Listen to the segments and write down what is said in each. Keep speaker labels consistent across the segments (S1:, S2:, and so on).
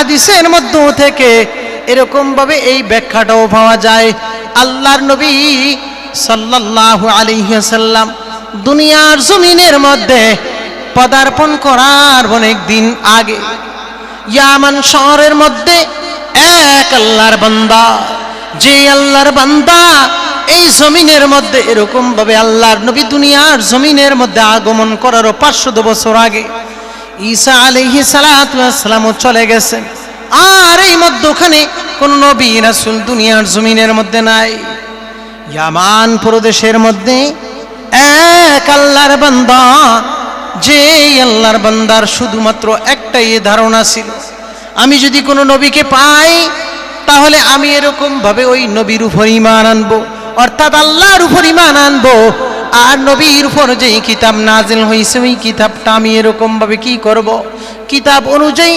S1: হাদিসের মধ্য থেকে এরকম ভাবে এই ব্যাখ্যাটাও পাওয়া যায়। আল্লাহর নবী সাল্লাল্লাহু আলাইহি ওয়াসাল্লাম দুনিয়ার জমিনের মধ্যে পদার্পণ করার অনেক দিন আগে ইয়ামান শহরের মধ্যে এক আল্লাহর বান্দা, যে আল্লাহর বান্দা এই জমিনের মধ্যে এরকম ভাবে আল্লাহর নবী দুনিয়ার জমিনের মধ্যে আগমন করার 500 বছর আগে ঈসা আলাইহিস সালাতু ওয়াস সালামও চলে গেছেন। আর এই মধ্যখানে কোন নবী রাসূল দুনিয়ার জমিনের মধ্যে নাই। ইয়ামান প্রদেশের মধ্যে এক আল্লাহর বান্দা, যে আল্লাহর বান্দার শুধুমাত্র একটাই ধারণা ছিল, আমি যদি কোনো নবীকে পাই তাহলে আমি এরকম ভাবে ওই নবীর উপর ঈমান আনবো, অর্থাৎ আল্লাহর উপর ঈমান আনবো। আর নবীর উপর যেই কিতাব নাজিল হয়েছে ওই কিতাবটা আমি এরকম ভাবে কি করব, কিতাব অনুযায়ী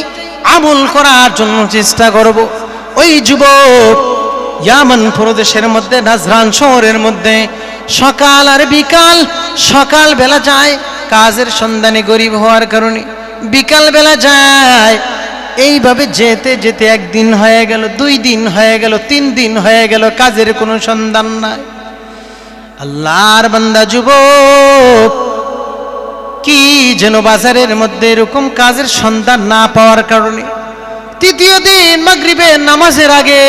S1: আমল করার জন্য চেষ্টা করব। ওই যুবক ইয়ামান প্রদেশের মধ্যে নাজরান শহরের মধ্যে সকাল আর বিকাল, সকাল বেলা যায় কাজের সন্ধানে, গরিব হওয়ার কারণে বিকাল বেলা যায়। এইভাবে যেতে যেতে একদিন হয়ে গেল, 2 দিন হয়ে গেল, 3 দিন হয়ে গেল, কাজের কোনো সন্ধান নাই। আল্লাহর বান্দা যুবক কি যেন বাজারের মধ্যে এরকম কাজের সন্ধান না পাওয়ার কারণে 3য় দিন মাগরিবের নামাজের আগে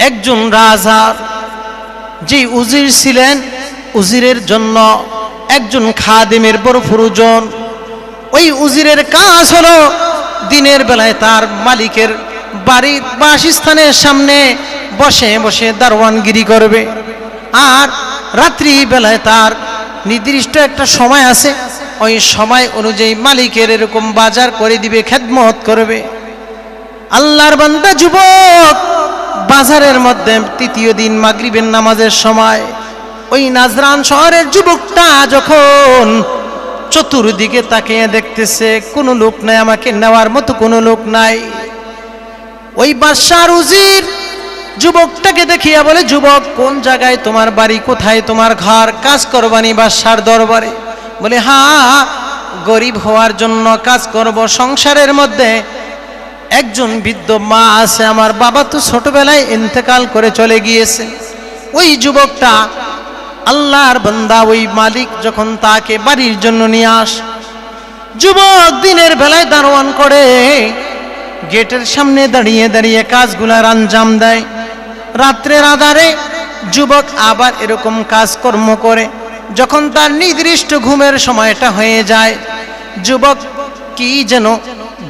S1: একজন রাজা, যে উজির ছিলেন, উজিরের জন্য একজন খাদেমের বড় প্রয়োজন। ওই উজিরের কাজ হলো দিনের বেলায় তার মালিকের বাড়ির বাসস্থানের সামনে বসে বসে দারওয়ানগিরি করবে, আর রাত্রি বেলায় তার নির্দিষ্ট একটা সময় আছে, ওই সময় অনুযায়ী মালিকের এরকম বাজার করে দিবে, খেদমত করবে। আল্লাহর বান্দা যুবক বাজারের মধ্যে 3য় দিন মাগরিবের নামাজের সময় ওই নাজরান শহরের যুবকটা যখন চতুর্দিকে তাকিয়ে দেখতেছে কোনো লোক নাই, আমাকে নেওয়ার মতো কোনো লোক নাই, ওই বাদশার উজির যুবকটাকে দেখিয়া বলে, যুবক কোন জায়গায় তোমার বাড়ি, কোথায় তোমার ঘর, কাজ করবানি বাদশার দরবারে? বলে হ্যাঁ, গরিব হওয়ার জন্য কাজ করব, সংসারের মধ্যে একজন বৃদ্ধ মা আছে, আমার বাবা তো ছোটবেলায় ইন্তেকাল করে চলে গিয়েছে। ওই যুবকটা আল্লাহর বান্দা, ওই মালিক যখন তাকে বাড়ির জন্য নিয়ে আস, যুবক দিনের বেলায় দারোয়ান করে গেটের সামনে দাঁড়িয়ে দাঁড়িয়ে কাজগুলার আঞ্জাম দেয়। রাত্রের আধারে যুবক আবার এরকম কাজকর্ম করে, যখন তার নির্দিষ্ট ঘুমের সময়টা হয়ে যায়, যুবক কি যেন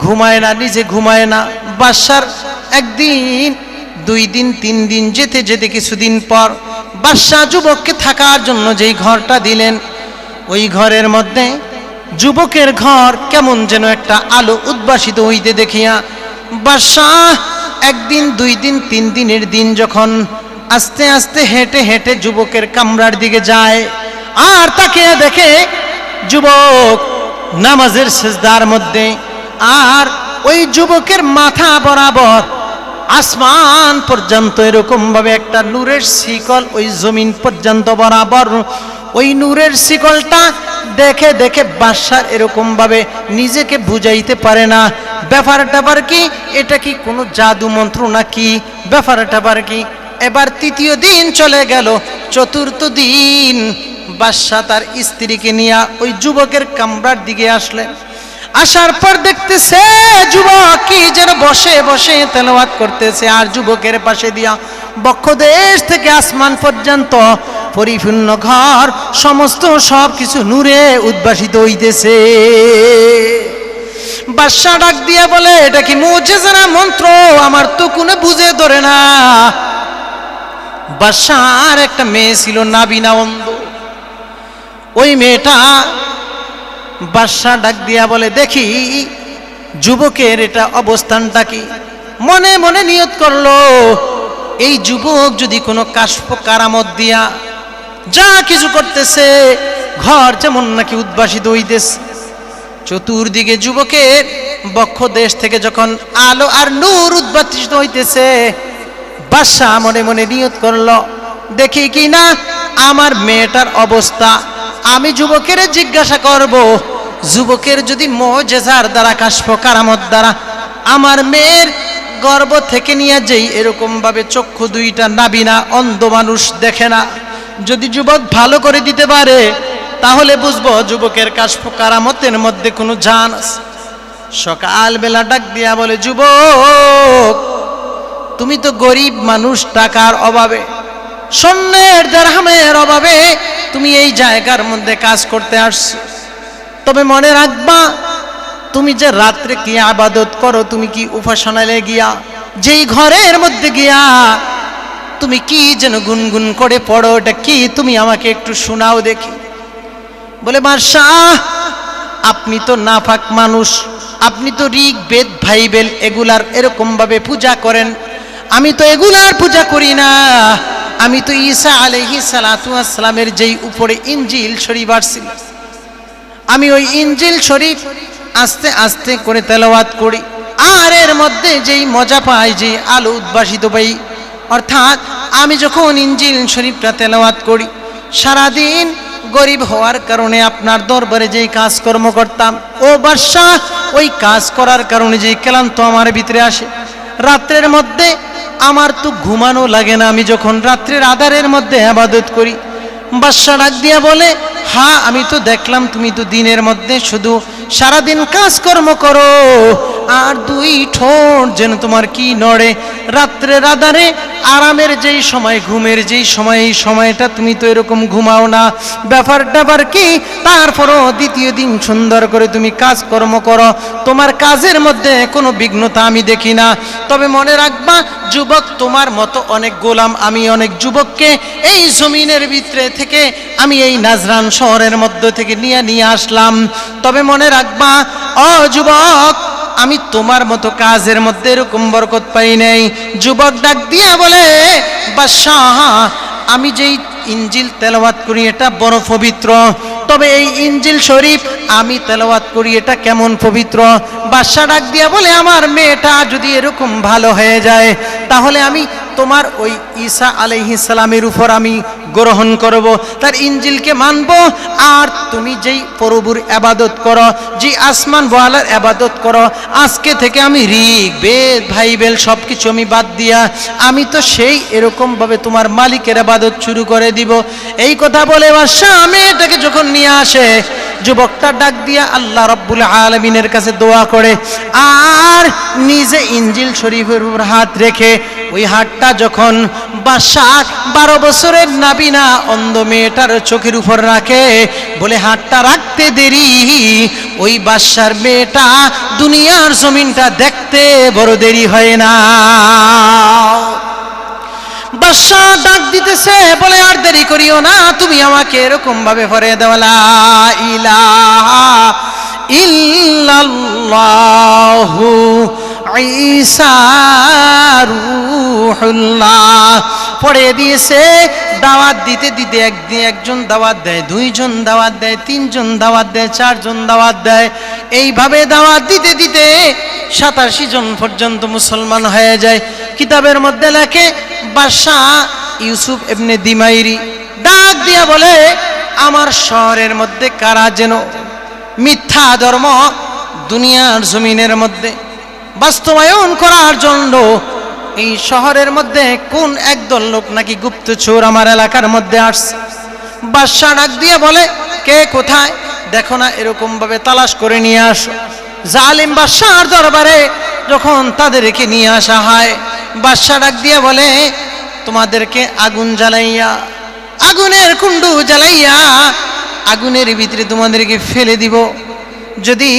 S1: ঘুমায় না, নিজে ঘুমায় না। বাদশার একদিন, 2 দিন, 3 দিন যেতে যেতে কিছুদিন পর বাদশা যুবককে থাকার জন্য যেই ঘরটা দিলেন, ওই ঘরের মধ্যে যুবকের ঘর কেমন যেন একটা আলো উদ্ভাসিত হইতে দেখিয়া বাদশা 1 দিন, 2 দিন, 3 দিনের দিন যখন আস্তে আস্তে হেঁটে হেঁটে যুবকের কামরার দিকে যায়, আর তাকে দেখে যুবক নামাজের সিজদার মধ্যে, আর ওই যুবকের মাথা বরাবর আসমান পর্যন্ত এরকম ভাবে একটা নূরের শিকল, ওই জমিন পর্যন্ত বরাবর ওই নূরের শিকলটা দেখে দেখে বাদশা এরকম ভাবে নিজেকে বুঝাইতে পারে না, ব্যাপারটা কি, এটা কি কোনো জাদু মন্ত্র নাকি, ব্যাপারটা কি। এবার 3য় দিন চলে গেল, 4র্থ দিন বাদশা তার স্ত্রীকে নিয়ে ওই যুবকের কামরার দিকে আসলেন। আসার পর দেখতেছে যুবক কি যেন বসে বসে তেলাওয়াত করতেছে, আর যুবকের পাশে দিয়া বক্ষদেশ থেকে আসমান পর্যন্ত পরিপূর্ণ ঘর, সমস্ত সব কিছু নূরে উদ্ভাসিত হইতেছে। বাদশা ডাক দিয়া বলে, এটা কি মুজিজা না মন্ত্র, আমার তো কোনো বুঝে ধরে না। বাদশার একটা মেয়ে ছিল নাবিনা অন্ধ, ওই মেয়েটা বাদশা ডাক দিয়া বলে, দেখি যুবকের এটা অবস্থানটা কি। মনে মনে নিয়ত করলো, এই যুবক যদি কোনো কাশফ কারামত দিয়া যা কিছু করতেছে, ঘর যেমন নাকি উদ্ভাসিত হইতেছে, চতুর্দিকে যুবকের বক্ষ দেশ থেকে যখন আলো আর নূর উদ্ভাসিত হইতেছে, বাদশা মনে মনে নিয়ত করলো, দেখি কি না আমার মেয়েটার অবস্থা, আমি যুবকের জিজ্ঞাসা করব যুবকের যদি মুজিজার দ্বারা কাশফ কারামত দ্বারা আমার মেয়ের গর্ভ থেকে নিয়ে যেই এরকম ভাবে চক্ষু দুইটা নাবিনা অন্ধ মানুষ দেখে না, যদি যুবক ভালো করে দিতে পারে তাহলে বুঝবো যুবকের কাশফ কারামতের মধ্যে কোনো জান আছে। সকালবেলা ডাক দিয়া বলে, যুবক তুমি তো গরিব মানুষ, টাকার অভাবে, স্বর্ণের দিরহামের অভাবে তুমি এই জায়গার মধ্যে কাজ করতে আসছো। তবে মনে রাখবা, তুমি যে রাত্রে কি ইবাদত করো, তুমি কি উপাসনালয়ে গিয়া যেই ঘরের মধ্যে গিয়া তুমি কি যেন গুনগুন করে পড়ো, ওটা কি তুমি আমাকে একটু শোনাও দেখি। বলে, বাদশাহ আপনি তো নাফাক মানুষ, আপনি তো ঋগ বেদ বাইবেল এগুলার এরকম ভাবে পূজা করেন, আমি তো এগুলার পূজা করি না। আমি তো ঈসা আলাইহিস সালাতু ওয়াস সালামের যেই উপরে ইনজিল শরীফ আসছিল, আমি ওই ইনজিল শরীফ আস্তে আস্তে করে তেলাওয়াত করি, আর এর মধ্যে যেই মজা পাই, যে আলো উদ্ভাসিত পাই, অর্থাৎ আমি যখন ইনজিল শরীফটা তেলাওয়াত করি, সারাদিন গরিব হওয়ার কারণে আপনার দরবারে যেই কাজকর্ম করতাম, ও বাদশাহ ওই কাজ করার কারণে যেই ক্লান্ত আমার ভিতরে আসে, রাত্রের মধ্যে আমার তো ঘুমানো লাগে না, আমি যখন রাত্রের আধারের মধ্যে ইবাদত করি। বাদশাহ ডাক দিয়া বলে, হ্যাঁ আমি তো দেখলাম তুমি তো দিনের মধ্যে শুধু সারাদিন কাজকর্ম করো, আর দুই ঠোঁট যেন তোমার কি নড়ে, রাত্রের আধারে আরামের যেই সময়, ঘুমের যেই সময়, এই সময়টা তুমি তো এরকম ঘুমাও না, ব্যাপারটা আবার কি? তারপরও দ্বিতীয় দিন সুন্দর করে তুমি কাজকর্ম করো, তোমার কাজের মধ্যে কোনো বিঘ্নতা আমি দেখি না। তবে মনে রাখবা যুবক, তোমার মতো অনেক গোলাম আমি অনেক যুবককে এই জমিনের ভিতরে থেকে আমি এই নাজরান শহরের মধ্য থেকে নিয়ে আসলাম। তবে মনে রাখবা ও যুবক, আমি তোমার মতো কাজের মধ্যে এরকম বরকত পাই নাই। যুবক ডাক দিয়া বলে, বাদশাহ আমি যেই ইনজিল তেলাওয়াত করি এটা বড় পবিত্র, তবে এই ইনজিল শরীফ আমি তেলাওয়াত করি এটা কেমন পবিত্র? বাদশাহ ডাক দিয়া বলে, আমার মেয়েটা যদি এরকম ভালো হয়ে যায় তাহলে আমি তোমার ওই ঈসা আলাইহিস সালামের উপর আমি গ্রহণ করব, তার ইনজিলকে মানব, আর তুমি যেই প্রভুর ইবাদত করো, যে আসমান ওয়ালার ইবাদত করো, আজকে থেকে আমি ঋগ বেদ বাইবেল সব কিছু আমি বাদ দিয়া আমি তো সেই এরকম ভাবে তোমার মালিকের ইবাদত শুরু করে দিব। এই কথা বলে বাদশাহ মেয়েটাকে যখন নিয়ে আসে, যুবকটা ডাক দিয়া আল্লাহ রাব্বুল আলামিনের কাছে দোয়া করে, আর নিজে ইনজিল শরীফের উপর হাত রেখে ওই হাতটা যখন বাদশাহ 12 বছরের নাবিনা অন্ধ মেয়েটার চোখের উপর রাখে, বলে হাতটা রাখতে দেরি, ওই বাদশার মেয়েটা দুনিয়ার জমিনটা দেখতে বড় দেরি হয় না। বাদশাহ ডাক দিতেছে, বলে আর দেরি করিও না, তুমি আমাকে এরকম ভাবে পড়ে দাও, লা ইলাহা ইল্লাল্লাহু ঈসা রূহুল্লাহ পড়ে দিয়েছে। দাওয়াত দিতে দিতে একজন দাওয়াত দেয়, দুইজন দাওয়াত দেয়, তিনজন দাওয়াত দেয়, চারজন দাওয়াত দেয়, এইভাবে দাওয়াত দিতে দিতে 87 জন পর্যন্ত মুসলমান হয়ে যায়। কিতাবের মধ্যে লেখে, বাদশাহ ইউসুফ ইবনে দিমাইরি ডাক দিয়া বলে, আমার শহরের মধ্যে কারা যেন মিথ্যা ধর্ম দুনিয়ার জমিনের মধ্যে বাস্তবায়ন করার জন্য এই শহরের মধ্যে কোন একদল লোক নাকি গুপ্তচর আমার এলাকার মধ্যে আসছে। বাদশাহ ডাক দিয়ে বলে, কে কোথায়, দেখো না এরকম ভাবে তালাশ করে নিয়ে আসো। জালিম বাদশাহর দরবারে যখন তাদেরকে নিয়ে আসা হয়, বাদশাহ ডাক দিয়ে বলে, তোমাদেরকে আগুন জ্বালাইয়া, আগুনের কুণ্ডু জ্বালাইয়া আগুনের ভিতরে তোমাদেরকে ফেলে দিব, যদি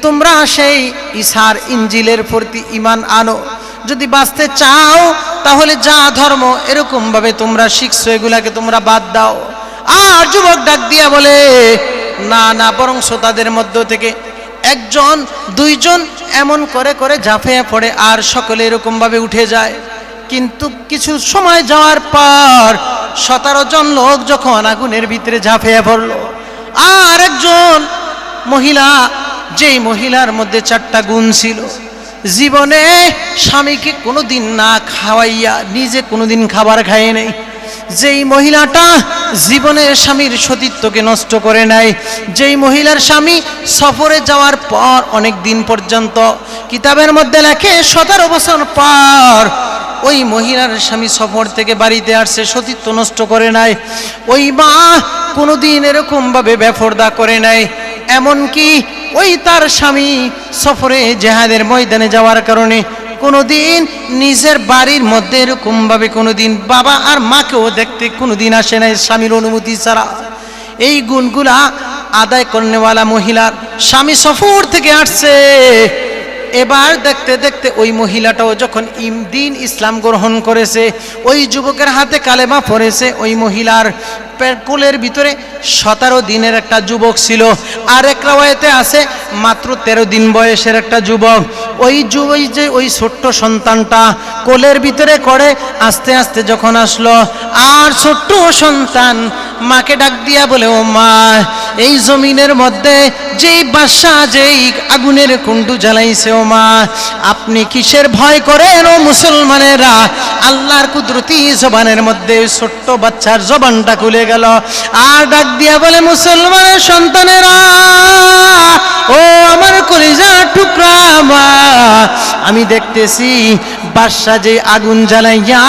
S1: তোমরা সেই ঈসার ইনজিলের প্রতি ঈমান আনো, যদি বাঁচতে চাও তাহলে যা ধর্ম এরকম ভাবে তোমরা শিখছো এগুলাকে তোমরা বাদ দাও। আর যুবক ডাক দিয়া বলে, না না, বরং তাদের মধ্য থেকে একজন দুইজন এমন করে করে ঝাঁপিয়ে পড়ে আর সকলে এরকম ভাবে উঠে যায়। কিন্তু কিছু সময় যাওয়ার পর 17 জন লোক যখন আগুনের ভিতরে ঝাঁপিয়ে পড়লো, আর একজন মহিলা, যেই মহিলার মধ্যে 4টা গুণ ছিল, জীবনে স্বামীকে কোনোদিন না খাওয়াইয়া নিজে কোনোদিন খাবার খায় নাই, যেই মহিলাটা জীবনের স্বামীর সতীত্বকে নষ্ট করে নেয়, যেই মহিলার স্বামী সফরে যাওয়ার পর অনেক দিন পর্যন্ত, কিতাবের মধ্যে লেখে 17 বছর পর ওই মহিলার স্বামী সফর থেকে বাড়িতে আসছে, সতীত্ব নষ্ট করে নেয়, ওই মা কোনোদিন এরকমভাবে বেপরদা করে নেয়। এমনকি ওই তার স্বামী সফরে জেহাদের ময়দানে যাওয়ার কারণে কোনোদিন নিজের বাড়ির মধ্যে এরকমভাবে কোনোদিন বাবা আর মাকেও দেখতে কোনোদিন আসে নাই স্বামীর অনুমতি ছাড়া। এই গুণগুলা আদায় করনেওয়ালা মহিলার স্বামী সফর থেকে আসছে, এবার দেখতে দেখতে ওই মহিলাটাও যখন দিন ইসলাম গ্রহণ করেছে, ওই যুবকের হাতে কালেমা পড়েছে, ওই মহিলার কোলের ভিতরে 17 দিনের একটা যুবক ছিল, আর এক রাওয়ায়াতে আছে মাত্র 13 দিন বয়সের একটা যুবক। ওই যে ওই ছোট্ট সন্তানটা কোলের ভিতরে করে আস্তে আস্তে যখন আসলো, আর ছোট্ট সন্তান মাকে ডাক দিয়া বলে, ও মা, এই জমিনের মধ্যে যেই বাদশা যেই আগুনের কুণ্ডু জ্বালাইছে, ও মা, আপনি কিসের ভয় করেন ও মুসলমানেরা? আল্লাহর কুদরতি জবানের মধ্যে ছোট্ট বাচ্চার জবানটা খুলে গেল, আর ডাক দিয়া বলে, মুসলমানের সন্তানেরা, ও আমার কলিজার টুকরা মা, আমি দেখতেছি বাদশা যে আগুন জ্বালাইয়া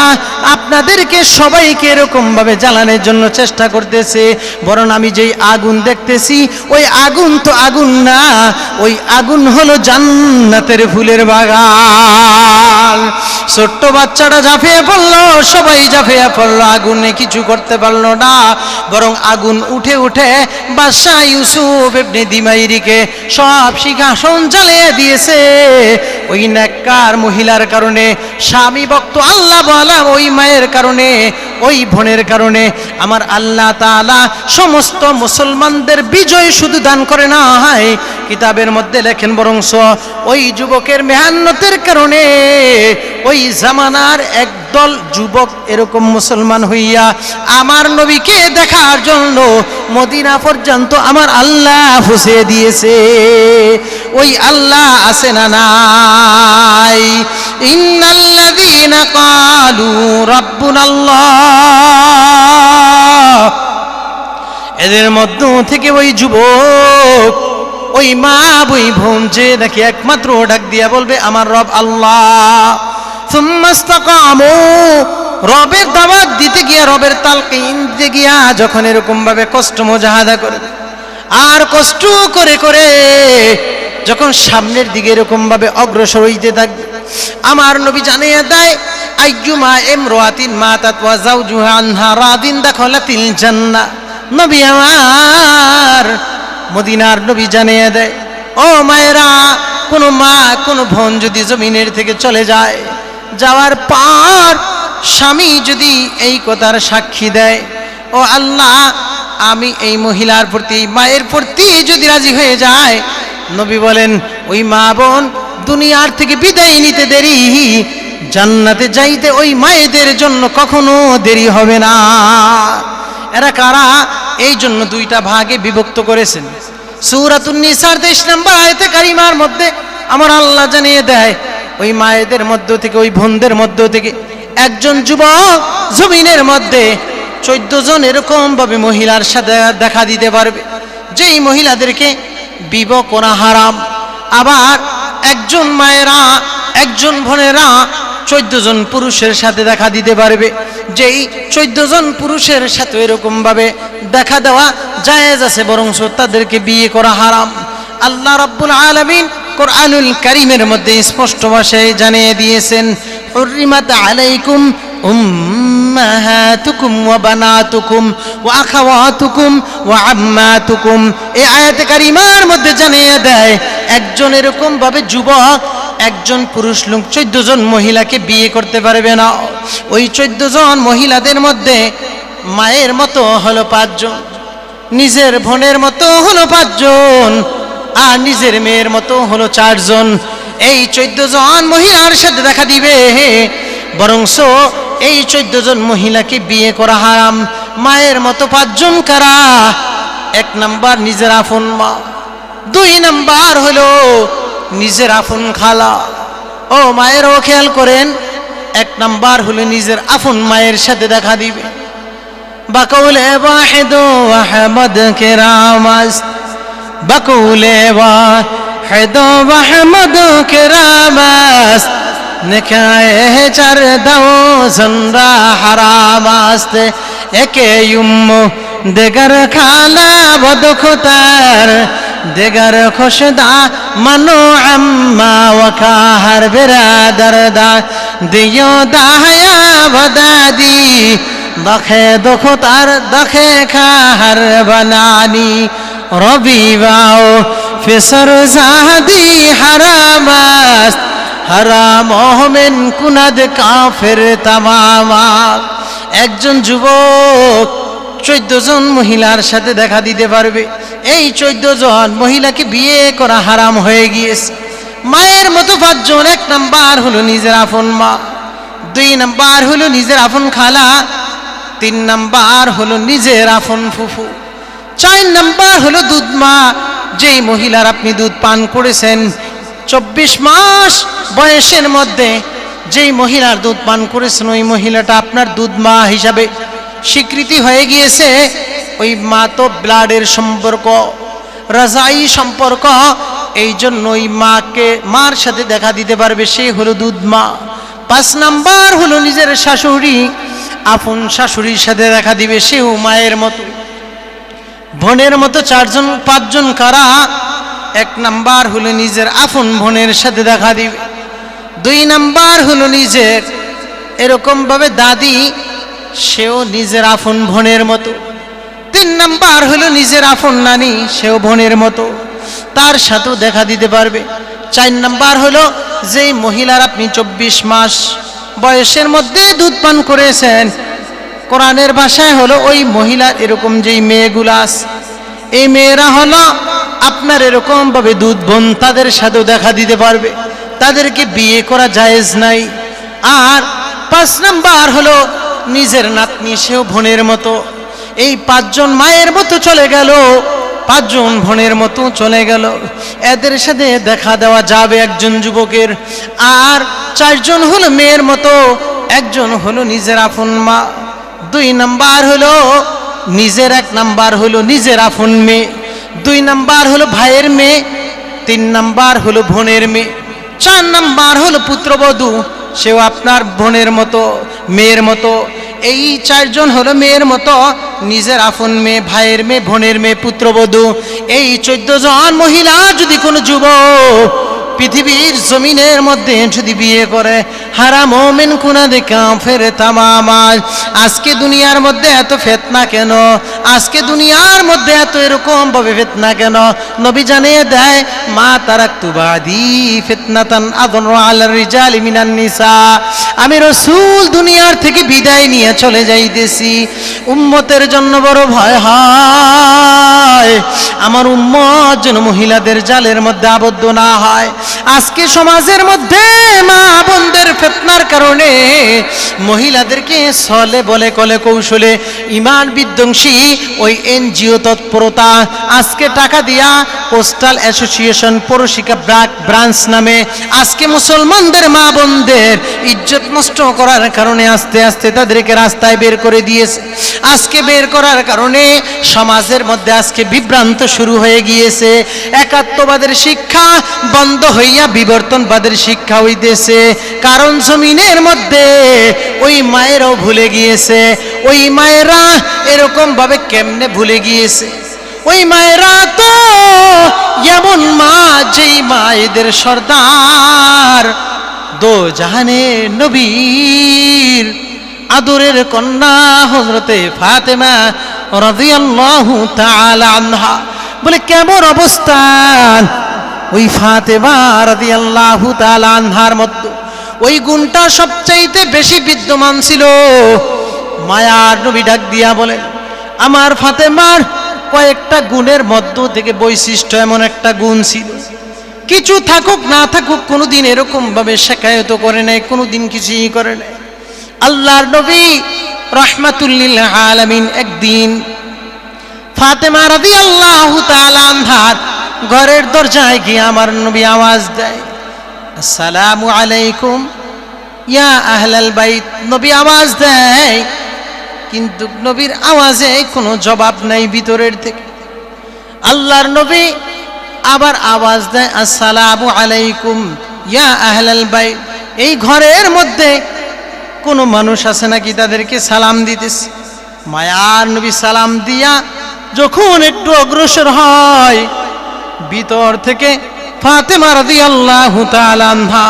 S1: আপনাদেরকে সবাইকে এরকম ভাবে জ্বালানোর জন্য চেষ্টা করতেছে, বরং আমি যেই আগুন দেখতেছি ওই আগুন তো আগুন না, ওই আগুন হলো জান্নাতের ফুলের বাগান। ছোট্ট বাচ্চাটা ঝাঁপিয়ে পড়লো, সবাই ঝাঁপিয়ে পড়লো, আগুনে কিছু করতে পারলো না, বরং আগুন উঠে উঠে বাদশা ইউসুফ ইবনে দিমাইরিকে সব সিংহাসন জ্বালিয়ে দিয়েছে। ওই নেককার মহিলার কারণে, স্বামী ভক্ত আল্লাহ বলা ওই মায়ের কারণে, ওই বোনের কারণে আমার আল্লাহ তাআলা সমস্ত মুসলমানদের বিজয় শুধু দান করে না হয়, কিতাবের মধ্যে লেখেন বরং ওই যুবকের মেহান্নতের কারণে ওই জামানার একদল যুবক এরকম মুসলমান হইয়া আমার নবীকে দেখার জন্য মদিনা পর্যন্ত আমার আল্লাহ পৌঁছে দিয়েছে। ওই আল্লাহ আছে না নাই? ইন্নাল্লাযীনা ক্বালু রাব্বুনাল্লাহ, এদের মধ্য থেকে ওই যুবক, ওই মা, ওই বোন যে নাকি একমাত্র ডাক দিয়া বলবে আমার রব আল্লাহ, সুম্মা ইসতাকামু, রবের দাওয়াত দিতে গিয়া, রবের তালকিন দিতে গিয়া যখন এরকম ভাবে কষ্ট মুজাহাদা করে আর কষ্ট করে করে যখন সামনের দিকে এরকম ভাবে অগ্রসর হইতে থাকবে, আমার নবী জানিয়ে দেয়, আইয়ুমা ইমরাতিন মাতাত ওয়া যাওজুহা আনহা রাদিন দাখালাতিল জান্নাহ। নবী আমার, মদিনার নবী জানিয়ে দেয়, ও মায়েরা, কোন মা কোন বোন যদি জমিনের থেকে চলে যায়, যাওয়ার পর স্বামী যদি এই কথার সাক্ষী দেয়, ও আল্লাহ, আমি এই মহিলার প্রতি, মায়ের প্রতি যদি রাজি হয়ে যায়, নবী বলেন ওই মা বোন দুনিয়ার থেকে বিদায় নিতে দেরি, জান্নাতে যাইতে ওই মায়েদের জন্য কখনো দেরি হবে না। এরা কারা? এই জন্য দুইটা ভাগে বিভক্ত করেছেন। সূরাতুন নিসার 23 নম্বর আয়াতে কারিমার মধ্যে আমার আল্লাহ জানিয়ে দেয়, ওই মায়েদের মধ্য থেকে, ওই বোনদের মধ্য থেকে একজন যুবক জমিনের মধ্যে 14 জন এরকম ভাবে মহিলার সাথে দেখা দিতে পারবে, যেই মহিলাদেরকে বিবাহ করা হারাম। আবার একজন মায়েরা, একজন বোনেরা 14 জন পুরুষের সাথে দেখা দিতে পারবে, যেই 14 জন পুরুষের সাথে এরকম ভাবে দেখা দেওয়া জায়েজ আছে, বরং তাদেরকে বিয়ে করা হারাম। আল্লাহ রাব্বুল আলামিন কোরআনুল কারীমের মধ্যে স্পষ্ট ভাষায় জানিয়ে দিয়েছেন, হুররিমাত আলাইকুম উম্মাহাতুকুম ওয়া বানাতুকুম ওয়া আখাওয়াতুকুম ওয়া আম্মাতুকুম। এই আয়াতে কারিমার মধ্যে জানিয়ে দেয়, একজন এরকম ভাবে যুবক একজন পুরুষ লোক 14 জন মহিলাকে বিয়ে করতে পারবে না। ওই 14 জন মহিলাদের মধ্যে মায়ের মতো হলো 5 জন, নিজের বোনের মতো হলো 5 জন, আর নিজের মেয়ের মতো হলো 4 জন। এই 14 জন মহিলার সাথে দেখা দিবে, বরং এই 14 জন মহিলাকে বিয়ে করা হারাম। মায়ের মতো 5 জন কারা? 1 নাম্বার নিজের আপন মা, 2 নাম্বার হলো নিজের আপন খালা। ও মায়েরও খেয়াল করেন, 1 নাম্বার হলো নিজের আপন মায়ের সাথে দেখা দিবে, بقول واحد وأحمد کرام است بقول واحد وأحمد کرام است نکاح چر دو زن را حرام است একে উম্মু দেগার খালা বদখতার দেগার খোশদা মানো আম্মা ওয়াকাহার বিরাদার দা দিও দাহায়া বদাদি দখে দখতার দখে খাহার বানানি রবিবাও ফিসর জাদি হারামাস হারাম ওহমেন কুনাদ কাফের তামামা একজন যুবক 14 জন মহিলার সাথে দেখা দিতে পারবে এই 14 জন মহিলাকে বিয়ে করা হারাম হয়ে গিয়েছে মায়ের মতো 5 জন 1 নাম্বার হলো নিজের আপন মা 2 নাম্বার হলো নিজের আপন খালা 3 নাম্বার হলো নিজের আপন ফুফু 4 নাম্বার হলো দুধ মা যেই মহিলার আপনি দুধ পান করেছেন 24 মাস বয়সের মধ্যে যেই মহিলার দুধ পান করেছেন ওই মহিলাটা আপনার দুধ মা হিসাবে স্বীকৃতি হয়ে গিয়েছে ওই মা তো ব্লাডের সম্পর্ক রাজাই সম্পর্ক এই জন্য ওই মাকে মার সাথে দেখা দিতে পারবে সে হলো দুধ মা 5 নাম্বার হলো নিজের শাশুড়ি আপন শাশুড়ির সাথে দেখা দিবে সেও মায়ের মতো বোনের মতো 4 জন 5 জন কারা 1 নাম্বার হলো নিজের আপন বোনের সাথে দেখা দিবে 2 নাম্বার হলো নিজের এরকম ভাবে দাদি সেও নিজের আপন বোনের মতো 3 নাম্বার হলো নিজের আপন নানি সেও বোনের মতো তার সাথেও দেখা দিতে পারবে 4 নাম্বার হলো যেই মহিলার আপনি 24 মাস বয়সের মধ্যে দুধ পান করেছেন কোরআনের ভাষায় হলো ওই মহিলা এরকম যেই মেয়েগুলা আছে এই মেয়েরা হলো আপনার এরকম ভাবে দুধ বোন তাদের সাথেও দেখা দিতে পারবে তাদেরকে বিয়ে করা জায়েজ নাই আর 5 নাম্বার হলো নিজের নাতনি সেও বোনের মতো এই 5 জন মায়ের মতো চলে গেল 5 জন বোনের মতো চলে গেল এদের সাথে দেখা দেওয়া যাবে একজন যুবকের আর 4 জন হলো মেয়ের মতো একজন হলো নিজের আপন মা 2 নাম্বার হলো নিজের 1 নাম্বার হলো নিজের আপন মেয়ে 2 নাম্বার হলো ভাইয়ের মেয়ে 3 নাম্বার হলো বোনের মেয়ে 4 নাম্বার হলো পুত্রবধূ সেও আপনার বোনের মতো মেয়ের মতো এই 4 জন হলো মেয়ের মতো নিজের আপন মেয়ে ভাইয়ের মেয়ে বোনের মেয়ে পুত্রবধূ এই 14 জন মহিলা যদি কোনো যুবক পৃথিবীর জমিনের মধ্যে যদি বিয়ে করে হারাম মুমিন কুনাদে কাফের তামামা আজকে দুনিয়ার মধ্যে এত ফিতনা কেন আজকে দুনিয়ার মধ্যে এত এরকম ভাবে ফিতনা কেন নবী জানিয়ে দেয় মা তারাকতু বাদি ফিতনাতান আযরু আলার রিজালি মিনান নিসা আমি রাসূল দুনিয়ার থেকে বিদায় নিয়ে চলে যাইতেছি উম্মতের জন্য বড় ভয় হয় আমার উম্মত যেন মহিলাদের জালের মধ্যে আবদ্ধ না হয় আজকে সমাজের মধ্যে মা বোনদের ফিতনার কারণে মহিলাদেরকে ছলে বলে কলে কৌশলে ঈমান বিধ্বংসী ওই এনজিও তৎপরতা আজকে টাকা দিয়া কোস্টাল অ্যাসোসিয়েশন পৌরশিক্ষা ব্রাঞ্চ নামে আজকে মুসলমানদের মা বোনদের ইজ্জত নষ্ট করার কারণে আস্তে আস্তে তাদেরকে রাস্তায় বের করে দিয়েছে আজকে বের করার কারণে সমাজের মধ্যে আজকে বিভ্রান্ত শুরু হয়ে গিয়েছে একাত্মবাদের শিক্ষা বন্ধ হইয়া বিবর্তনবাদের শিক্ষা হইতেছে কারণ জমিনের মধ্যে ওই মায়েরাও ভুলে গিয়েছে ওই মায়েরা এরকম ভাবে কেমনে ভুলে গিয়েছে ওই মায়েরা তো এমন মা যেই মায়েদের সর্দার দো জাহানে নবীর আদরের কন্যা হযরতে ফাতেমা রাদিয়াল্লাহু তাআলা আনহা বলে কেমন অবস্থান ওই ফাতেমা রাদিয়াল্লাহু তাআলা আনহার মধ্যে ওই গুণটা সবচাইতে বেশি বিদ্যমান ছিল মায়ার নবী ডাক দিয়া বলেন আমার ফাতেমার কয়েকটা গুণের মধ্য থেকে বৈশিষ্ট্য এমন একটা গুণ ছিল কিছু থাকুক না থাকুক কোনোদিন এরকম ভাবে শিকায়ত করে নাই কোনোদিন কিছুই করে নাই আল্লাহর নবী রাহমাতুল লিল আলামিন একদিন ফাতেমা রাদিয়াল্লাহু তাআলা আনহার ঘরের দরজায় গিয়ে আমার নবী আওয়াজ দেয় আসসালামু আলাইকুম ইয়া আহলাল বাইত নবী আওয়াজ দেয় কিন্তু নবীর আওয়াজে কোনো জবাব নাই ভিতরের থেকে। আল্লাহর নবী আবার আওয়াজ দেয়, আসসালামু আলাইকুম ইয়া আহলাল বাইত। এই ঘরের মধ্যে কোনো মানুষ আছে নাকি তাদেরকে সালাম দিতেছে? মায়ার নবী সালাম দিয়া যখন একটু অগ্রসর হয়, ভিতর থেকে ফাতেমা রাদিয়াল্লাহু তাআলা আনহা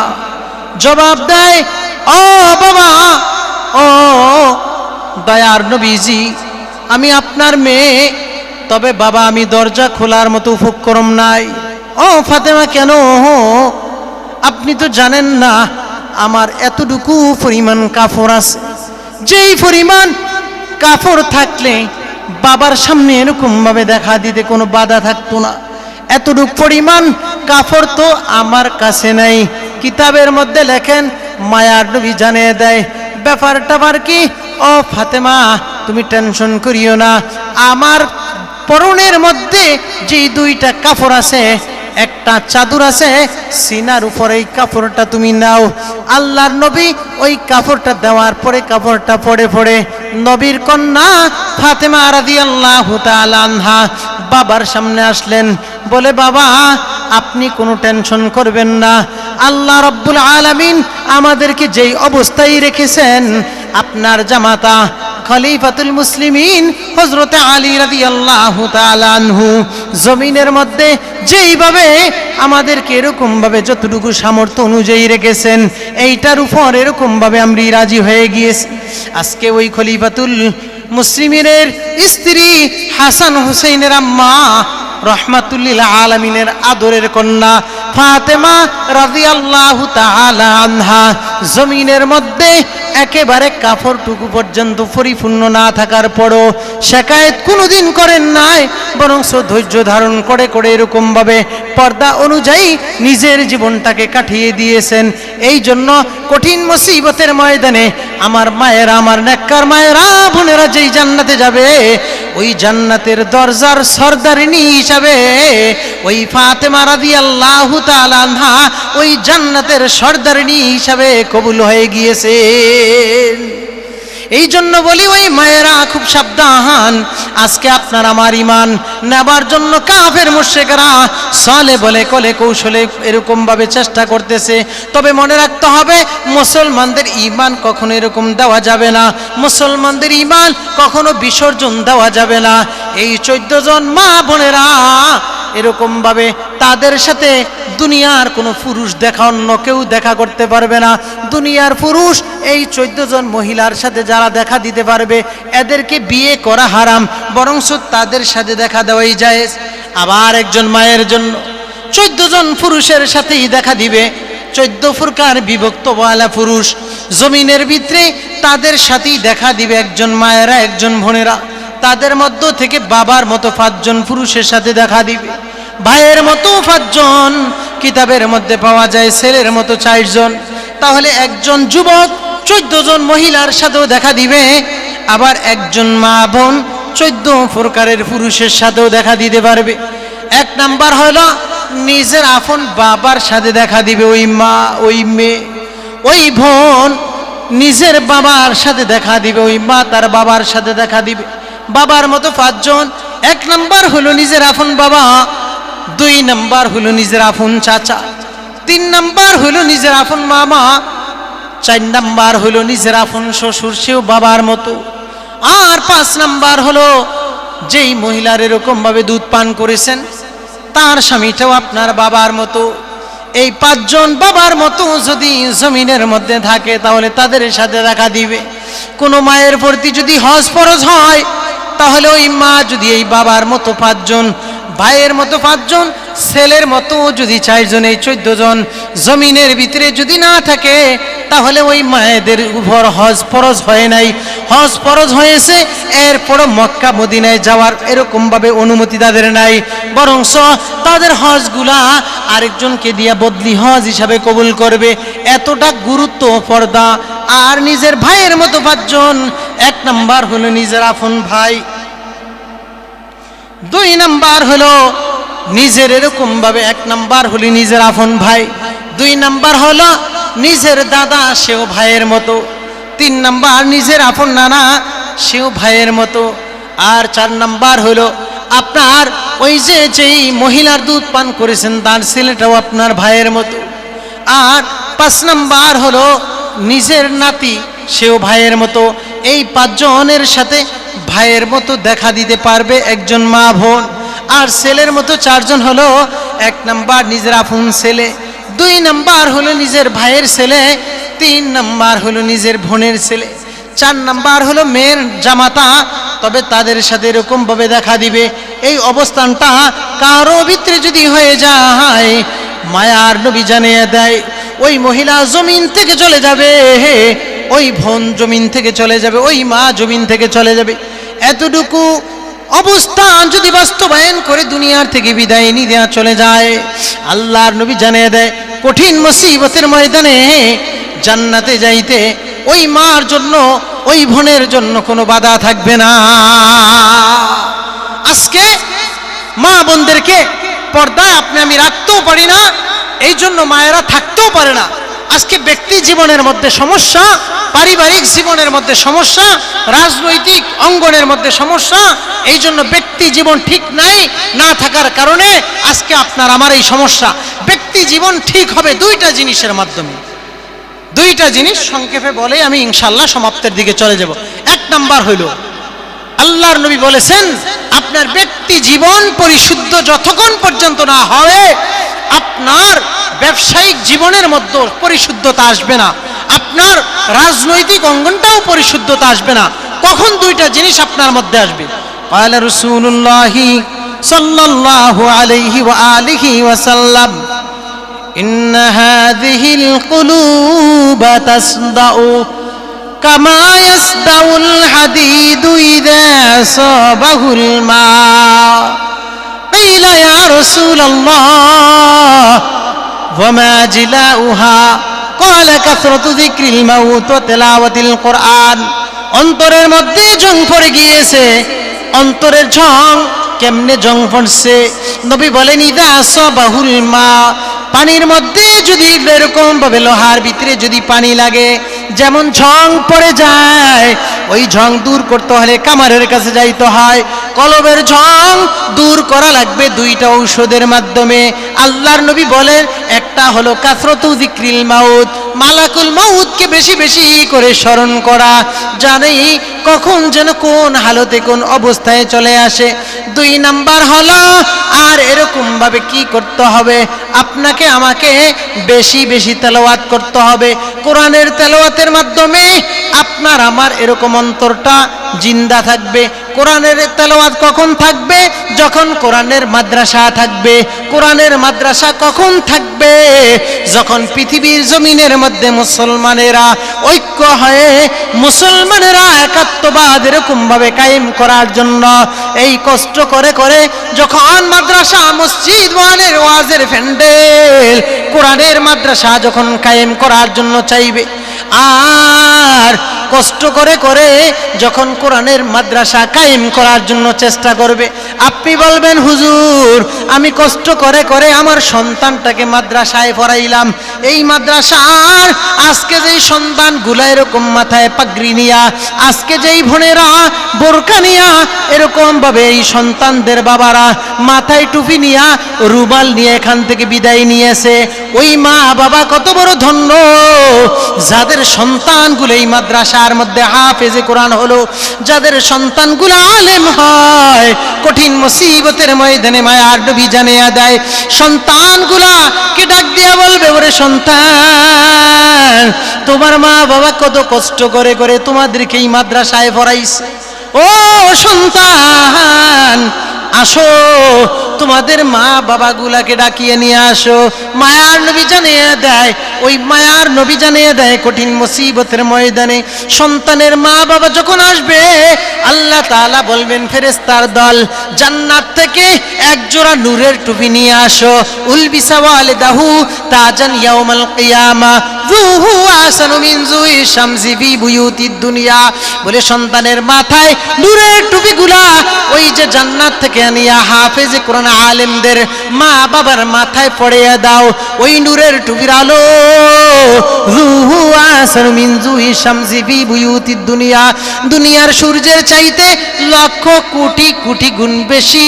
S1: জবাব দেয়, ও বাবা, ও দয়ার নবীজি, আমি আপনার মেয়ে, তবে বাবা আমি দরজা খোলার মতো উপক্রম নাই। ও ফাতেমা, কেন? আপনি তো জানেন না আমার এতটুকু পরিমাণ কাপড় আছে, যেই পরিমাণ কাপড় থাকলে বাবার সামনে এরকম ভাবে দেখা দিতে কোনো বাধা থাকতো না, এতটুকু পরিমাণ কাপড় তো আমার কাছে নাই। কিতাবের মধ্যে লেখেন, মায়ার নবী জানিয়ে দেয়, ব্যাপারটা কি? ও ফাতেমা, তুমি টেনশন করিও না, আমার পরনের মধ্যে যে দুইটা কাপড় আছে, একটা চাদর আছে, সিনার উপরে এই কাপড়টা তুমি নাও। আল্লাহর নবী ওই কাপড়টা দেওয়ার পরে কাপড়টা পরে পরে নবীর কন্যা ফাতেমা রাদিয়াল্লাহু তাআলা আনহা বাবার সামনে আসলেন, বলে, বাবা আপনি কোনো টেনশন করবেন না, আল্লাহ রাব্বুল আলামিন আমাদেরকে যেই অবস্থায় রেখেছেন, আপনার জামাতা খলিফাতুল মুসলিমিন হযরত আলী রাদিয়াল্লাহু তাআলা আনহু জমিনের মধ্যে যেইভাবে আমাদেরকে এরকম ভাবে যতটুকু সামর্থ্য অনুযায়ী রেখেছেন, এইটার উপর এরকম ভাবে আমরা রাজি হয়ে গিয়েছি। আজকে ওই খলিফাতুল মুসলিমিনের স্ত্রী হাসান হুসাইনের আম্মা রহমাতুল্লিল আলামিনের আদরের কন্যা ফাতেমা রাদিয়াল্লাহু তাআলা আনহা জমিনের মধ্যে একেবারে কাপড়টুকু পর্যন্ত পরিপূর্ণ না থাকার পরও শিকায়েত কোনোদিন করেন নাই, বরং ধৈর্য ধারণ করে করে এরকম ভাবে পর্দা অনুযায়ী নিজের জীবনটাকে কাটিয়ে দিয়েছেন। এই জন্য কঠিন মুসিবতের ময়দানে আমার মায়েরা, আমার নেককার মায়েরা, বোনেরা যেই জান্নাতে যাবে, ওই জান্নাতের দরজার সরদারিনী হিসাবে ওই ফাতেমা রাদিয়াল্লাহু তাআলা আনহা ওই জান্নাতের সরদারিনী হিসাবে কবুল হয়ে গিয়েছেন। এই জন্য বলি, ওই মায়েরা খুব সাবধান। আজকে আপনার আমার ইমান নেবার জন্য কাফের মুশরিকরা ছলে বলে কলে কৌশলে এরকম ভাবে চেষ্টা করতেছে, তবে মনে রাখতে হবে মুসলমানদের ইমান কখনো এরকম দেওয়া যাবে না, মুসলমানদের ইমান কখনো বিসর্জন দেওয়া যাবে না। এই 14 জন মা বোনেরা এরকম ভাবে তাদের সাথে দুনিয়ার কোনো পুরুষ দেখা অন্য কেউ দেখা করতে পারবে না। দুনিয়ার পুরুষ এই 14 জন মহিলার সাথে যারা দেখা দিতে পারবে, এদেরকে বিয়ে করা হারাম, বরং তাদের সাথে দেখা দেওয়াই জায়েজ। আবার একজন মায়ের জন্য 14 জন পুরুষের সাথেই দেখা দিবে, 14 প্রকার বিভক্ত ওয়ালা পুরুষ জমিনের ভিতরে তাদের সাথেই দেখা দিবে একজন মায়েরা, একজন বোনেরা। তাদের মধ্য থেকে বাবার মতো 5 জন পুরুষের সাথে দেখা দিবে, ভাইয়ের মতো 5 জন, কিতাবের মধ্যে পাওয়া যায় ছেলের মতো 4 জন। তাহলে একজন যুবক 14 জন মহিলার সাথেও দেখা দিবে, আবার একজন মা বোন 14 প্রকারের পুরুষের সাথেও দেখা দিতে পারবে। 1 নাম্বার হলো নিজের আপন বাবার সাথে দেখা দিবে ওই মা, ওই মেয়ে, ওই বোন নিজের বাবার সাথে দেখা দিবে, ওই মা তার বাবার সাথে দেখা দিবে, বাবার মতো 5 জন। 1 নাম্বার হলো নিজের আপন বাবা, 2 নাম্বার হলো নিজের আপন চাচা, 3 নাম্বার হলো নিজের আপন মামা, 4 নাম্বার হলো নিজের আপন শ্বশুর, সেও বাবার মতো, আর 5 নাম্বার হলো যেই মহিলার এরকম ভাবে দুধ পান করেছেন তার স্বামীটাও আপনার বাবার মতো। এই 5 জন বাবার মতো যদি জমিনের মধ্যে থাকে, তাহলে তাদের সাথে দেখা দিবে। কোনো মায়ের প্রতি যদি হজ ফরজ হয়, তাহলে ওই মা যদি এই বাবার মতো 5 জন, ভাইয়ের মতো 5 জন, ছেলের মতো যদি 4 জন, এই 14 জন জমিনের ভিতরে যদি না থাকে, তাহলে ওই মায়েদের উপর হজ ফরজ হয় নাই। হজ ফরজ হয়েছে, এরপরও মক্কা মদিনায় যাওয়ার এরকম ভাবে অনুমতি তাদের নাই, বরং তাদের হজগুলা আরেকজনকে দিয়া বদলি হজ হিসাবে কবুল করবে। এতটা গুরুত্ব পর্দা। আর নিজের ভাইয়ের মতো 5 জন, 1 নাম্বার হলো নিজের আপন ভাই, 2 নাম্বার হলো নিজের এরকম ভাবে, 1 নাম্বার হলো নিজের আপন ভাই, 2 নাম্বার হলো নিজের দাদা, সেও ভাইয়ের মতো, 3 নাম্বার নিজের আপন নানা, সেও ভাইয়ের মতো। আর 4 নাম্বার হলো আপনার ওই যে যেই মহিলার দুধ পান করেছেন তার ছেলেটাও আপনার ভাইয়ের মতো। আর 5 নাম্বার হলো নিজের নাতি, সেও ভাইয়ের মতো। এই 5 জনের সাথে ভাইয়ের মতো দেখা দিতে পারবে একজন মা বোন। আর ছেলের মতো 4 জন হলো, 1 নাম্বার নিজের আপন ছেলে, 2 নাম্বার হলো নিজের ভাইয়ের ছেলে, 3 নাম্বার হলো নিজের বোনের ছেলে, 4 নাম্বার হলো মেয়ের জামাতা। তবে তাদের সাথে এরকম ভাবে দেখা দিবে। এই অবস্থানটা কারো ভিতরে যদি হয়ে যায়, মায়ার নবী জানিয়ে দেয় ওই মহিলা জমিন থেকে চলে যাবে, ওই বোন জমিন থেকে চলে যাবে, ওই মা জমিন থেকে চলে যাবে। এতটুকু অবস্থান যদি বাস্তবায়ন করে দুনিয়ার থেকে বিদায় নিয়ে দেওয়া চলে যায়, আল্লাহর নবী জানিয়ে দেয় কঠিন মুসিবতের ময়দানে জান্নাতে যাইতে ওই মার জন্য, ওই বোনের জন্য কোনো বাধা থাকবে না। আজকে মা বোনদেরকে পর্দায় আপনি আমি রাখতেও পারি না, এই জন্য মায়েরা থাকতেও পারে না। আজকে ব্যক্তি জীবনের মধ্যে সমস্যা, পারিবারিক জীবনের মধ্যে সমস্যা, রাজনৈতিক অঙ্গনের মধ্যে সমস্যা। এই জন্য ব্যক্তি জীবন ঠিক নাই, না থাকার কারণে আজকে আপনার আমার এই সমস্যা। ব্যক্তি জীবন ঠিক হবে 2টা জিনিসের মাধ্যমে। 2টা জিনিস সংক্ষেপে বলে আমি ইনশাআল্লাহ সমাপ্তের দিকে চলে যাব। 1 নাম্বার হইল আল্লাহর নবী বলেছেন আপনার ব্যক্তি জীবন পরিশুদ্ধ যতক্ষণ পর্যন্ত না হবে, আপনার ব্যবসায়িক জীবনের মধ্যে পরিশুদ্ধতা আসবে না, আপনার রাজনৈতিক অঙ্গনটাও পরিশুদ্ধতা আসবে না। কখন 2টা জিনিস আপনার মধ্যে আসবে? ক্বালা রাসূলুল্লাহ সাল্লাল্লাহু আলাইহি ওয়া আলিহি ওয়াসাল্লাম ইন্না হাযিহিল কুলুবা তাসদাউ কামা ইয়াসদাউল হাদিদু ইযা সাবাহুল মা। قيل يا رسول الله وما جلاؤها قال كثرة ذكر الموت وتلاوة القرآن। অন্তরের মধ্যে জং পড়ে গিয়েছে। অন্তরের জং কেমনে জং পড়ছে? নবী বলেন ইযা সাবাহুল মা, পানির মধ্যে যদি এরকম ভাবে লোহার ভিতরে যদি পানি লাগে, যেমন ঝং পড়ে যায়, ওই ঝং দূর করতে হলে কামারের কাছে যাইতে হয়। কলবের ঝং দূর করা লাগবে 2টা ঔষধের মাধ্যমে। আল্লাহর নবী বলেন একটা হলো কাসরাতু যিকরিল মাউত, মালাকুল মাউতকে বেশি বেশি করে স্মরণ করা, জানি কখন যেন কোন হালতে কোন অবস্থায় চলে আসে। 2 নাম্বার হলো আর এরকম ভাবে কি করতে হবে, আপনাকে আমাকে বেশি বেশি তেলাওয়াত করতে হবে। কোরআনের তেলাওয়াতের মাধ্যমে আপনার আমার এরকম অন্তরটা জিন্দা থাকবে। কোরআনের তেলাওয়াত কখন থাকবে? যখন কোরআনের মাদ্রাসা থাকবে। কোরআনের মাদ্রাসা কখন থাকবে? যখন পৃথিবীর জমিনের মধ্যে মুসলমানেরা ঐক্য হয়ে, মুসলমানেরা একাত্মবাদ এরকম ভাবে কায়েম করার জন্য এই কষ্ট করে করে যখন মাদ্রাসা, মসজিদ, ওয়াজের প্যান্ডেল, কোরআনের মাদ্রাসা যখন কায়েম করার জন্য চাইবে, আর কষ্ট করে করে যখন কোরআনের মাদ্রাসা কায়েম করার জন্য চেষ্টা করবে, আপনি বলবেন হুজুর আমি কষ্ট করে করে আমার সন্তানটাকে মাদ্রাসায় পড়াইলাম, এই মাদ্রাসার আজকে যেই সন্তানগুলা এরকম মাথায় পাগড়ি নিয়া, আজকে যেই বোনেরা বোরকা নিয়া এরকম ভাবে এই সন্তানদের বাবারা মাথায় টুপি নিয়া রুমাল নিয়ে এখান থেকে বিদায় নিয়েছে, ওই মা বাবা কত বড় ধন্য যাদের সন্তানগুলো এই মাদ্রাসার মধ্যে হাফেজে কোরআন হলো, যাদের সন্তানগুলো আলেম হয়। কঠিন মুসিবতের ময়দানে মায়ার নবী জানিয়ে দেয় সন্তানগুলা কে ডাক দিয়া বলবে ওরে সন্তান তোমার মা বাবা কত কষ্ট করে করে তোমাদেরকে এই মাদ্রাসায় পড়াইছে, ও সন্তান আসো তোমাদের মা বাবাগুলাকে ডাকিয়ে নিয়ে আসো। মায়ার নবী জানিয়ে দেয়, ওই মায়ার নবী জানিয়ে দেয় কঠিন মুসিবতের ময়দানে সন্তানের মা বাবা যখন আসবে, আল্লাহ তাআলা বলবেন ফেরেশতার দল জান্নাত থেকে এক জোড়া নূরের টুপি নিয়ে আসো। উলবিসা ওয়ালিদাহু তাজান ইয়াউমাল কিয়ামা যুহু আহসানু মিন যুই শামসি ফি বুয়ুতিদ দুনিয়া। বলে সন্তানের মাথায় নূরের টুপিগুলা ওই যে জান্নাত থেকে আনিয়া হাফেজে কোরআন আলেমদের মা বাবার মাথায় পড়িয়ে দাও, ওই নূরের টুপির আলো রুহু আসানু মিন জুহি শামসি ফি বুয়ুতিদ দুনিয়া, দুনিয়ার সূর্যের চাইতে লক্ষ কোটি কোটি গুণ বেশি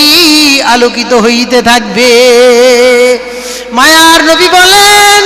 S1: আলোকিত হইতে থাকবে। মায়ার নবী বলেন